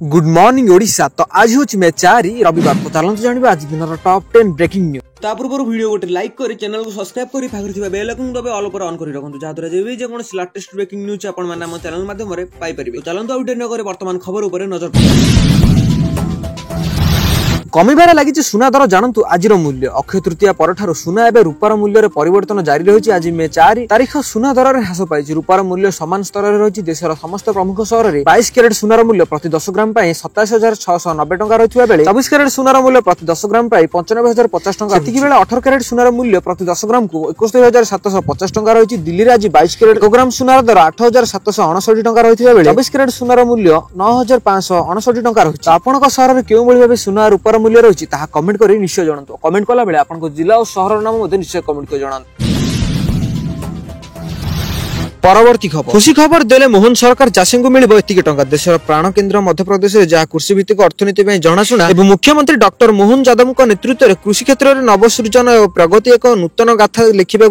Good morning Odisha. तो आज हूँ मे 4 रविवार। तो चलते जानवा आज दिन टॉप 10 ब्रेकिंग न्यूज। ता पूर्व वीडियो गोटे लाइक करी चैनल को सब्सक्राइब करी पाखरे थिबा बेल आइकन दबे ऑल पर ऑन करी रखंतु जाहाद्वारा जेबे जे कोन लेटेस्ट ब्रेकिंग न्यूज आपण माने हम चैनल माध्यम रे पाई परिबे। तो चलंतु आउट न करे वर्तमान खबर ऊपर नजर पकाउ। कमिबार लगी सुना दर जानतु आज मूल्य। अक्षय तृतीया पर सुना एवं रूपार मूल्य परिवर्तन जारी रही। आज मे 4 तारीख सुना दर ह्रास पाई। रूपार मूल्य समान स्तर में रही। देशर समस्त प्रमुख सहर में 22 कैरेट सुनार मूल्य प्रति 10 ग्राम 27,690 टंका रही बेले 24 कैरेट सुनार मूल्य प्रति 10 ग्राम 95,050 टंका। सेतिकी बेले 18 कैरेट सुनार मूल्य प्रति 10 ग्राम को 61,750 टंका रही। दिल्ली में आज 22 कैरेट 1 ग्राम सुनार दर 8,769 टंका रही बेले 24 कैरेट सुनार मूल्य 9,569 टंका रही। आपनका सहर में केउ भली सुना रूपार मूल्य रही कमेंट कर निश्चय जणातु। कमेंट कला बेले आपन जिला और शहर नाम निश्चय कमेंट कर जणातु। परवर्ती खबर खुशी खबर देले मोहन सरकार चाषी को मिल एतिक टंका। देशर प्राण केन्द्र मध्य प्रदेश जहाँ कृषि भित्तिक अर्थनीति जनाशुना एवं मुख्यमंत्री डॉक्टर मोहन यादव नेतृत्व में कृषि क्षेत्र में नवसृजन और प्रगति एक नूतन गाथा लिखा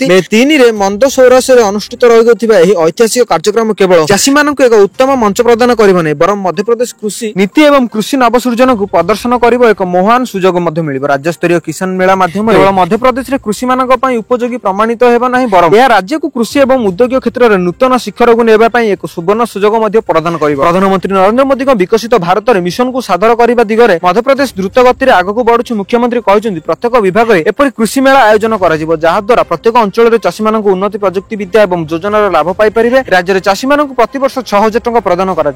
मे 3 मंदसौर से अनुष्ठित रही ऐतिहासिक कार्यक्रम केवल चाषी मान एक उत्तम मंच प्रदान कर बर मध्य प्रदेश कृषि नीति एवं कृषि नवसृजन को प्रदर्शन कर एक महान सुजोग मिल। राज्य स्तरीय किसान मेला माध्यम मध्य प्रदेश में कृषि मान उपयोगी प्रमाणित होना बर यह राज्य को कृषि एवं उद्योग क्षेत्र में नूतन शिखर को नेबाई एक सुवर्ण सुजोग प्रदान कर। प्रधानमंत्री नरेंद्र मोदी विकसित भारत मिशन को सादर करने दिगरे मध्य प्रदेश द्रुत गति आगक बढ़ुछि। मुख्यमंत्री कहते प्रत्येक विभाग में एपरि कृषि मेला आयोजन कर प्रत्येक अंचल चाषी मान उन्नति प्रजुक्ति विद्या और योजनार लाभ पाइपर। राज्य में चाषी मान प्रतिवर्ष 6,000 टंका प्रदान कर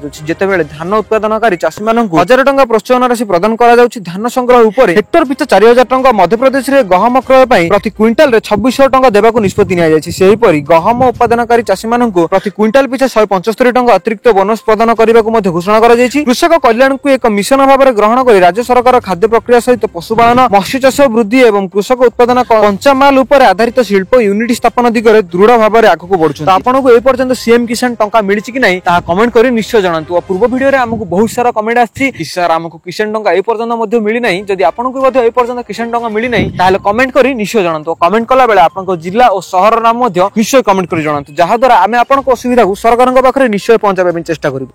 धान उत्पादनकारी चाषी मान 1,000 टंका प्रोत्साहन राशि प्रदान कर। धान संग्रह उपर हेक्टर पिछा 4,000 टंका मध्य प्रदेश में गहम क्रय 26 क्विंटाल टंका देवाक निष्पत्ति निपरि गहम उत्पादनकारी चाषी मानक प्रति क्विंटाल पिछा 175 टंका अतिरिक्त बोनस प्रदान करने को घोषणा कर। कृषक कल्याण को एक मिशन भाव में ग्रहण कर राज्य सरकार खाद्य प्रक्रिया सहित पशुपालन मत्स्य चाष वृद्धि और कृषक उत्पादन कंचामाल उपर आधारित शिल्प यूनिट स्थापन दिगरे दृढ़ भाव में आगक बढ़ुछन। आपको एपर्यंत सीएम किसान टंका मिली कि नहीं कमेंट कर निश्चय जणातु। पूर्व वीडियो रे हमको बहुत सारा कमेंट आछि सर हमको किसान टंका एपर्यंत मिली नहीं। जदि आपको एपर्यंत किसान टंका मिली नहीं ताले कमेंट कर निश्चय जणातु। कमेंट कला बेले आपन जिला और शहर नाम निश्चय कमेंट कर जणातु जहा द्वारा आमे आपन असुविधा को सरकार पाखे निश्चय पहुंचाबे चेष्टा करूँ।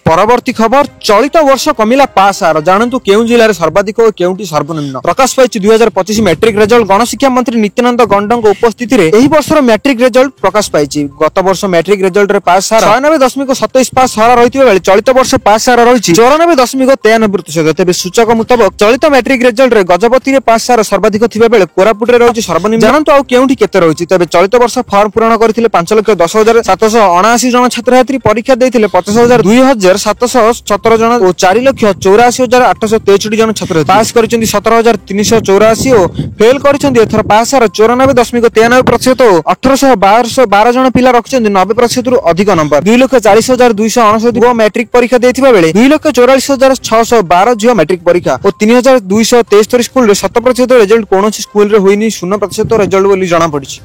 परवर्ती खबर चलित वर्ष कमिला पास हार जानतु केउ जिले में सर्वाधिक और केउटी सर्वनिम्न प्रकाश पाई 2025 मैट्रिक रिजल्ट गणशिक्षा मंत्री नित्यानंद गंड उपस्थित में वर्षर मैट्रिक रिजल्ट प्रकाश पाई। गत वर्ष मैट्रिक रिजल्ट रे पास हार 96.27 पास हार रही चलित वर्ष पास हार रही 94.93%। तेज सूचक मुताबक चलित मैट्रिक रिजल्ट रे गजपति पास हार सर्वाधिक थिबा बेले कोरापुट रे रही सर्वनिम्न। जानतु आउ केउटी केते रही तेज चलित वर्ष फॉर्म पूरण करथिले 5,10,779 जन छात्र छात्री परीक्षा देथिले 50,2,717 जन और 4,84,863 जन छात्र पास करिसेंती 17,384 और फेल करिसेंती एथर पास हार 94.93% और 1,812 जन पिला रखिसेंती 90% रु अधिक नंबर। 2,40,269 मैट्रिक परीक्षा देथिबा बेले 2,44,612 झियो मैट्रिक परीक्षा और 3,273 स्कूल रे 100% रिजल्ट कोनोसी स्कूल रे होइनी 0% रिजल्ट बोली जाना पड़िछि।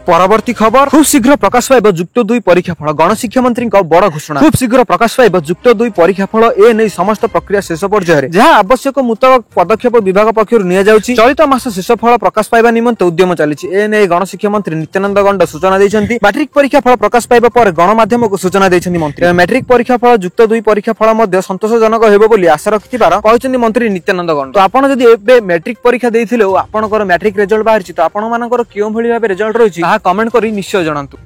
परवर्ती खबर खूब शीघ्र प्रकाश पाइब जुक्त 2 परीक्षा फल गणशिक्षा मंत्री बड़ घोषणा। खूब शीघ्र प्रकाश पाइब जुक्त 2 परीक्षा फल ए समस्त प्रक्रिया शेष पर्यायर जहाँ आवश्यक मुताबक पदक्षेप विभाग पक्षर नि चलित मास शेष फल प्रकाश पाइबा निमंते उद्यम चली। ए गणशिक्षा मंत्री नित्यानंद गंड सूचना देइछन्ति। मैट्रिक परीक्षा फल प्रकाश पाइबा पर गणमाध्यम को सूचना देइछन्ति मंत्री। मैट्रिक परीक्षा फल जुक्त 2 परीक्षा फल मध्य संतोषजनक हेबो बोली आशा रखिथिबार कहछन्ति मंत्री नित्यानंद गंड। तो आपण जदि एबे मैट्रिक परीक्षा देइथिले ओ आपनकर मैट्रिक रिजल्ट बाहरिछि तो आपण मानकर केउ भली भाबे रिजल्ट रहिछि कमेंट करी निश्चय जणातु।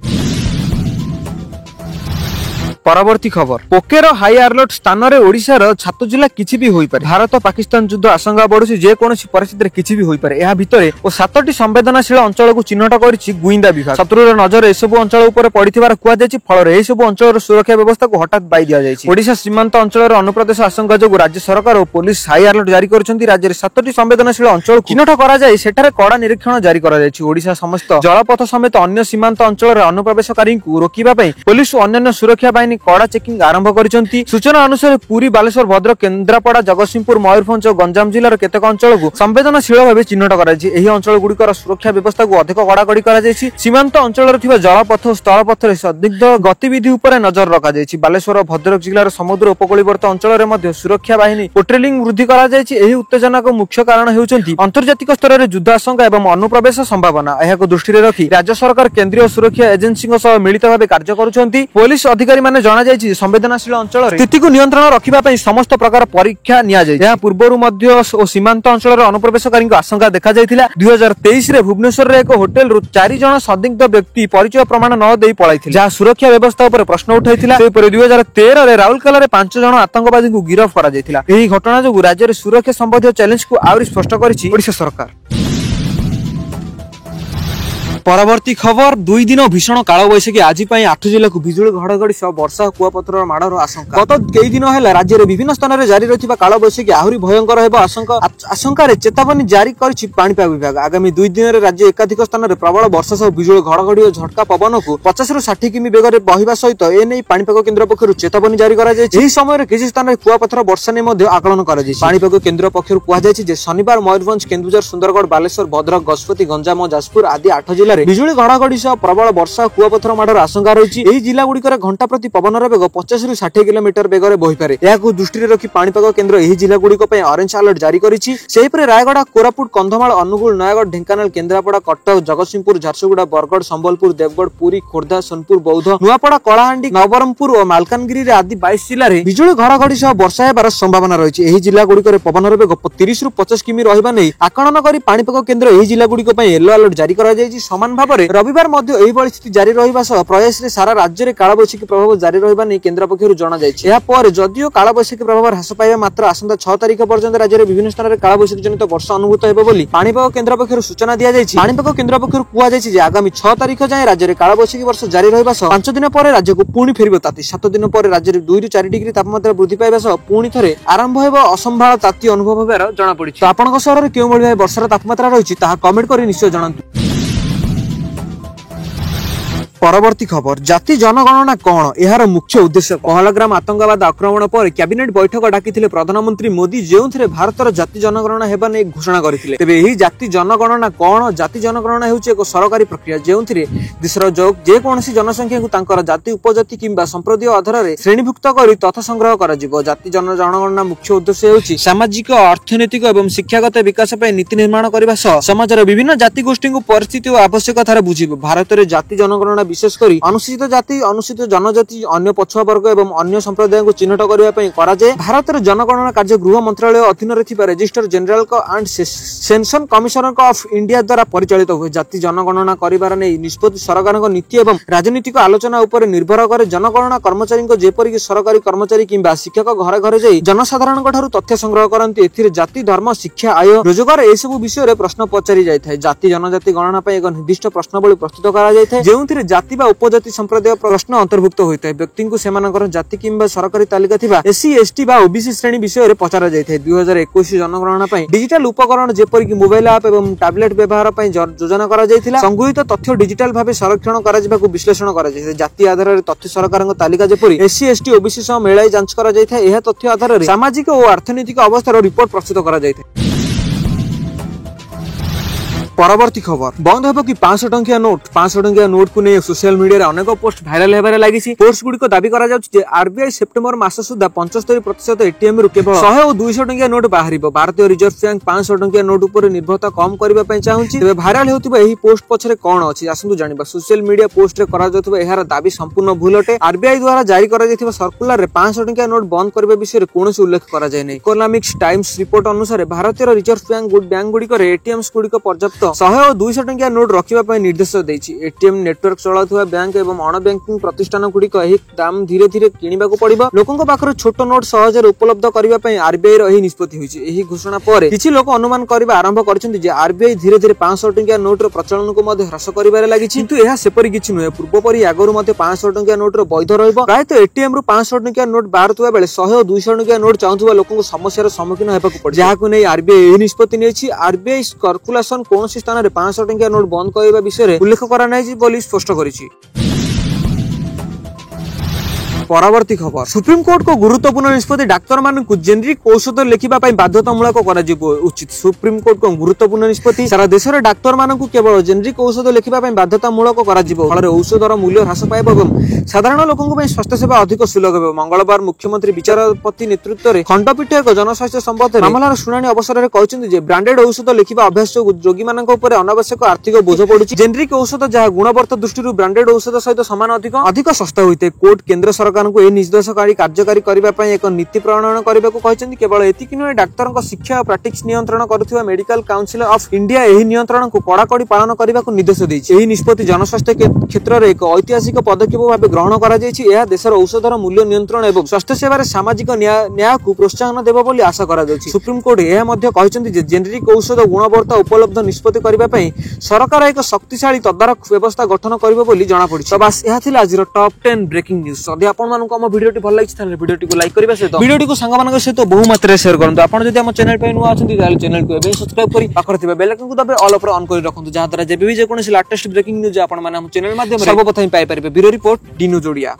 परवर्ती खबर पोकेर हाई अलर्ट स्थान में ओडिशार छात जिला किछि भी होई पारे। भारत पाकिस्तान युद्ध आशंका बढ़ुछि जे कोनोसी परिस्थिति रे किछि भी होई पारे। एहा भितरे ओ 7टी संवेदनशील अंचल को चिन्हट करिछि गुइंदा विभाग। शत्रुर नजर एसबु अंचल ऊपर पड़िथिबार कुआ जायछि फल रे एसबु अंचल सुरक्षा व्यवस्था को हठात बाई दिया जायछि। ओडिशा सीमांत अंचल अनुप्रवेश आशंका जोगु राज्य सरकार और पुलिस हाई अलर्ट जारी करछन्ति। राज्य रे 7टी संवेदनशील अंचल चिन्हट करा जाय सेठारे कड़ा निरीक्षण जारी करा जायछि। ओडिशा समस्त जलपथ समेत अन्य सीमांत अंचल रे अनुप्रवेशकारी को रोकिबा पई पुलिस और अन्य सुरक्षा बाहिनी कड़ा चेकिंग आरंभ करिसेंती। सूचना अनुसार पुरी, बालेश्वर, भद्रक, केन्द्रापड़ा, जगतसिंहपुर, मयूरभंज और गंजाम जिलार केतेक अंचल को संवेदनशील भाव चिन्हट कराଯାଇଛି। ଏହି ଅଞ୍ଚଳଗୁଡ଼ିକର ସୁରକ୍ଷା ବ୍ୟବସ୍ଥାକୁ ଅଧିକ କଡ଼ାକଡ଼ି କରାଯାଇଛି। ସୀମାନ୍ତ ଅଞ୍ଚଳରେ ଥିବା ଜଳପଥ ଓ ସ୍ଥଳପଥରେ ସନ୍ଦିଗ୍ଧ ଗତିବିଧି ଉପରେ ନଜର ରଖାଯାଇଛି। ବାଲେଶ୍ୱର ଓ ଭଦ୍ରକ ଜିଲ୍ଲାର ସମୁଦ୍ର ଉପକୂଳବର୍ତ୍ତୀ ଅଞ୍ଚଳରେ ମଧ୍ୟ ସୁରକ୍ଷା ବାହିନୀ ପେଟ୍ରୋଲିଂ ବୃଦ୍ଧି କରାଯାଇଛି। ଏହି ଉତ୍ତେଜନାର ମୁଖ୍ୟ କାରଣ ହେଉଛନ୍ତି ଆନ୍ତର୍ଜାତିକ ସ୍ତରରେ ଯୁଦ୍ଧ ଆଶଙ୍କା ଏବଂ ଅନୁପ୍ରବେଶ ସମ୍ଭାବନା। ଏହାକୁ ଦୃଷ୍ଟିରେ ରଖି ରାଜ୍ୟ ସରକାର କେନ୍ଦ୍ରୀୟ ସୁରକ୍ଷା ଏଜେନ୍ସିଙ୍କ ସହ ମିଳିତ ଭାବେ କାର୍ଯ୍ୟ କରୁଛନ୍ତି। ପୋଲିସ ଅଧିକାରୀମାନେ ଜଣାଯାଇଛି ସମ୍ବେଦନଶୀଳ ଅଞ୍ଚଳରେ ସ୍ଥିତିକୁ ନିୟନ୍ତ୍ରଣ ରଖିବା ପାଇଁ ସମସ୍ତ ପ୍ରକାର ପରୀକ୍ଷା ନିଆଯାଇଛି। ଏହା ପୂର୍ବରୁ ମଧ୍ୟ ଓ ସୀମାନ୍ତ ଅଞ୍ଚଳରେ ଅନୁପ୍ରବେଶକାରୀଙ୍କ ଆଶଙ୍କା ଦେଖାଯାଇଥିଲା। 2023 ରେ ଭୁବନେଶ୍ୱରରେ ଏକ ହୋଟେଲରୁ 4 ଜଣ ସନ୍ଦିଗ୍ଧ ବ୍ୟକ୍ତି ପରିଚୟ ପ୍ରମାଣ ନ ଦେଇ ପଳାଇଥିଲେ, ଯାହା ସୁରକ୍ଷା ବ୍ୟବସ୍ଥା ଉପରେ ପ୍ରଶ୍ନ ଉଠାଇଥିଲା। ସେହିପରି 2013 ରେ ରାଉରକେଲାରେ 5 ଜଣ ଆତଙ୍କବାଦୀଙ୍କୁ ଗିରଫ କରାଯାଇଥିଲା। ଏହି ଘଟଣା ଯୋଗୁଁ ରାଜ୍ୟରେ ସୁରକ୍ଷା ସମ୍ବନ୍ଧୀୟ ଚ୍ୟାଲେଞ୍ଜକୁ ଆହୁରି ସ୍ପଷ୍ଟ କରିଛି ଓଡ଼ିଶା ସରକାର। परवर्ती खबर 2 दिन भीषण कालबैशाखी आज 8 जिला को बिजुली घड़घड़ी सह वर्षा कुआपथर माड़र आशंका। गत कई दिन है राज्य में विभिन्न स्थान में जारी रही कालबैशाखी आहरी भयंकर होगा आशंका चेतावनी जारी कर पाणीपाग विभाग। आगामी 2 दिन में राज्य एकाधिक स्थान में प्रबल वर्षा सह बिजुली घड़घड़ी और झटका पवन को 50 ରୁ 60 किमी बेगर बहिबा सहित एने पाणीपाग केन्द्र पक्षर चेतावनी जारी कर समय किसी स्थान में कुआपथर वर्षा नहीं आकलन कर पाणीपाग केन्द्र पक्षर कहुଯାଇଛି शनिवार मयूरभंज, केन्दुझर, सुंदरगढ़, बालेश्वर, भद्रक, गजपति, गंजाम और जाजपुर आदि 8 जिले बिजुली घड़घड़ी सह प्रबल वर्षा कुआपथर माड़र आशंका रही। यह जिला गुड़िकर घंटा प्रति पवनर बेग 50 ରୁ 60 किलोमीटर बेगर बहीपे। यह दृष्टि रखी पाणीपाग केन्द्र यह जिला गुड़िक ऑरेंज अलर्ट जारी करिछि। सेहिपरि रायगड़ा, कोरापुट, कंधमाल, अनुगुल, नयागढ़, ढेंकानाल, केन्द्रापड़ा, कटक, जगतसिंहपुर, झारसुगुड़ा, बरगढ़, संबलपुर, देवगढ़, पुरी, खोर्धा, सोनपुर, बौद्ध, नुआपड़ा, कलाहांडी, नवरंगपुर और मालकानगिरी आदि 22 जिले में बिजुली घड़घड़ी सह वर्षा हेबार संभावना रही। यह जिला गुड़िकर पवनर बेग 30 ରୁ 50 किमी रहिबा नै आकलन करी पाणीपाग केन्द्र यह जिला गुड़िक येलो अलर्ट जारी करा जायछि। समान भाव में रविवार मध्य एही भली स्थिति जारी रहिबा सह प्रयास रे सारा राज्य में कालबैशाखी प्रभाव जारी रहिबा नै केन्द्र पक्षरु जणा जायछि। या पर जदियो कालबैशाखी प्रभाव ह्रास पाइबा मात्र आसंता 6 तारिख पर्यंत राज्य में विभिन्न स्थान में कालबैशाखी जनित वर्षा अनुभूत हेबो बोली पाणीपाग केन्द्र पक्षरु सूचना दिया जायछि। पाणीपाग केन्द्र पक्षरु कुआ जायछि जे आगामी 6 तारिख जाय राज्य में कालबैशाखी वर्षा जारी रहिबा सह 5 दिन पर राज्य को पुणी फेरिबो ताती। 7 दिन पर राज्य में 2 ରୁ 4 डिग्री तापमात्रा वृद्धि पाइबा सह पुणी थरे आरंभ हेबो असंभाळ ताती अनुभव हेबार जणा पड़िछि। तो आपनक शहर रे केउ भली वर्षार तापमात्रा रहिछि ताहा कमेंट करी निश्चय जणान्तु। परवर्ती खबर जाति जनगणना कौन यार मुख्य उद्देश्य। पहलग्राम आतंकवाद आक्रमण पर कैबिनेट बैठक डाकिथिले प्रधानमंत्री मोदी जेउथिरे भारतर जाति जनगणना हेबा नै घोषणा करिथिले। तेबे एही जाति जनगणना कौन? जाति जनगणना हेउछि एक सरकारी प्रक्रिया जेउथिरे देशर जे कोनसी जनसंख्या को तांकर जाति, उपजाति किंबा संप्रदाय आधार रे श्रेणीभुक्त करी तथ्य संग्रह करा जिवो। जाति जनगणना मुख्य उद्देश्य हेउछि सामाजिक, अर्थनैतिक एवं शिक्षागत विकास पय नीति निर्माण करबा सह समाजर विभिन्न जाति गोष्ठी को परिस्थिति और आवश्यकतार बुझिबो। भारत रे जाति जनगणना विशेषकर अनुसूचित जाति, अनुसूचित जनजाति, अन्य पछुआ वर्ग एवं अन्य संप्रदाय को चिन्हट करने भारत जनगणना कार्य गृह मंत्रालय अधीन register general and sanction commissioner of India द्वारा परिचालित हुए। जाति जनगणना कर निष्पत्ति सरकार नीति एवं राजनीतिक आलोचना उपर निर्भर करे। जनगणना कर्मचारी जेपरिक सरकारी कर्मचारी किंबा शिक्षक घरे घरे जाई जनसाधारण तथ्य संग्रह करती। एथिरे जाति, धर्म, शिक्षा, आय, रोजगार एसबू विषय प्रश्न पचारि जाए। जाति जनजाति गणना एक निर्दिष्ट प्रश्नावली प्रस्तुत कर जाति उपजाति संप्रदाय प्रश्न अंतर्भुक्त होता है। व्यक्ति को सेमानकर जाति किंबा सरकारी तालिका थिबा एससी, एसटी बा ओबीसी श्रेणी विषय पचरा जाए। 2021 जनगणना डिजिटल उपकरण जेपरिक मोबाइल ऐप एवं टैबलेट व्यवहार योजना करा जायथिला। संगृहीत तथ्य डिजिटल भाव संरक्षण करा जिबाकु विश्लेषण करा जाय। जाति आधार रे तथ्य सरकार तालिका जेपरि एससी, एसटी, ओबीसी सह मेळाई जांच करा जायथा। एहा तथ्य आधार रे सामाजिक और अर्थनैतिक अवस्थार रिपोर्ट प्रस्तुत करा जायथा। परवर्ती खबर बंद हेब कि 500 टंकिया नोट। 500 टंकिया नोट को नहीं सोशल मीडिया अनेक पोस्ट भाइराल हेबारे लागिछि। पोस्ट गुडी को दाबी करा जाउछि जे आरबीआई सेप्टेम्बर मास सुधा 75% एटीएम रु केवल 100 और 200 टंकिया नोट बाहरिबो। भारतीय रिजर्व बैंक 500 टंकिया नोट उपर निर्भरता कम करबा पई चाहुछि। तबे भाइराल हेउतिबा एही पोस्ट पछरे कोन अछि आसंतु जानिबा। सोशल मीडिया पोस्ट रे करा जाउतिबा एहार दाबी संपूर्ण भूल अटे। आरबीआई द्वारा जारी करा जायथिबा सर्कुलर रे 500 टंकिया नोट बंद करबा विषय रे कोनोसी उल्लेख करा जाय नै। इकोनॉमिक्स टाइम्स रिपोर्ट अनुसार भारतीय रिजर्व बैंक गुडी को एटीएम्स गुडी को पर्याप्त 100 और 200 टंकिया नोट रखिबा निर्देश देछि। एटीएम नेटवर्क चलाउथुवा बैंक एवं अण बैंकिंग प्रतिष्ठान गुडी को एही दाम धीरे धीरे किनिबा को पड़िबो। लोकन पाखर छोट नोट सहज उपलब्ध करबा पई आरबीआई रही निष्पत्ति होइछि। एही घोषणा पर किछि लोक अनुमान करबा आरंभ करछन्ति जे आरबीआई धीरे धीरे 500 टंकिया नोट रो प्रचलन को मध्ये ह्रास करिबारे लागिछि। किंतु एहा सेपरि किछि नुहे। पूर्व परि आगरु मध्ये 500 टंकिया नोट रो वैध रहइबो। प्रायत एटीएम रु 500 टंकिया नोट बाहरथुवा बेले 100 और 200 टंकिया नोट चाहुथुवा लोकन समस्यार सम्मुखीन हेबा को पड़ि। जाहाकु नै आरबीआई एही निष्पत्ति नेछि। आरबीआई सर्कुलेशन कोनोसी स्थान रे 500 टंकिया नोट बंद करबा विषय उल्लेख करा नै बोली स्पष्ट करिछि। परवर्ती खबर सुप्रीमकोर्ट को गुरुत्वपूर्ण निष्पत्ति डाक्तर मानक जेनेरिक औषध लिखा बाध्यतामूलक उचित सुप्रीमकोर्ट को गुरुत्वपूर्ण निष्पत्ति सारा देश में डाक्तर मानक केवल जेनेरिक औषध लिखा बाध्यतामूलक फल औषधर मूल्य ह्रास पाइब और साधारण लोकों स्वास्थ्य सेवा अधिक सुलभ हो। मंगलवार मुख्यमंत्री विचारपति नेतृत्व में खंडपीठ एक जनस्वास्थ्य संबंध मामलार शुणाणी अवसर में कहते ब्रांडेड औषध लिखा अभ्यास रोगी अनावश्यक आर्थिक बोझ पड़ुछि। जेनेरिक औषध जहां गुणवत्ता दृष्टि ब्रांडेड औषध सहित सामान अधिक सस्ता होते। कोर्ट केंद्र सरकार को निर्देशकारी कार्यकारी करने एक नीति प्रणयन करने को कहते केवल एतिक नुहे डाक्तर शिक्षा और प्रैक्टिस नियंत्रण करुवा मेडिकल काउंसिल ऑफ इंडिया एही नियंत्रण को कड़ाकड़ी पालन करने को निर्देश देइछि। निष्पत्ति जनस्वास्थ्य क्षेत्र में एक ऐतिहासिक पदक्षेप भाव ग्रहण कर देशर औषधर मूल्य नियंत्रण और स्वास्थ्य सेवा सामाजिक न्याय को प्रोत्साहन देव बोली आशा करा जाउछि। सुप्रीमकोर्ट यह कहते जेनेरिक औषध गुणवत्ता उपलब्ध निष्पत्ति करने सरकार एक शक्तिशाली तदारख व्यवस्था गठन करिवे बोली जणा पड़ी। तो बस यह थिला आज टॉप 10 ब्रेकिंग न्यूज। यदि आपन मानको हम वीडियोटी भल लागिछ ताले वीडियोटी को लाइक करिबा सहित वीडियोटी को संग मानक सहित बहु मात्रा शेयर करंतु। आपन जदि हम चैनल पे नुआ अछंती ताले चैनल को एबे सब्सक्राइब करी पाखर थिबा बेल आइकन को दबे ऑल ऑफ ऑन करी रखंतु जहा द्वारा जेबे भी जे कोनोसी लेटेस्ट ब्रेकिंग न्यूज आपन माने हम चैनल माध्यम सर्वप्रथम पाइ परिबे। ब्यूरो रिपोर्ट डिनु जोडिया।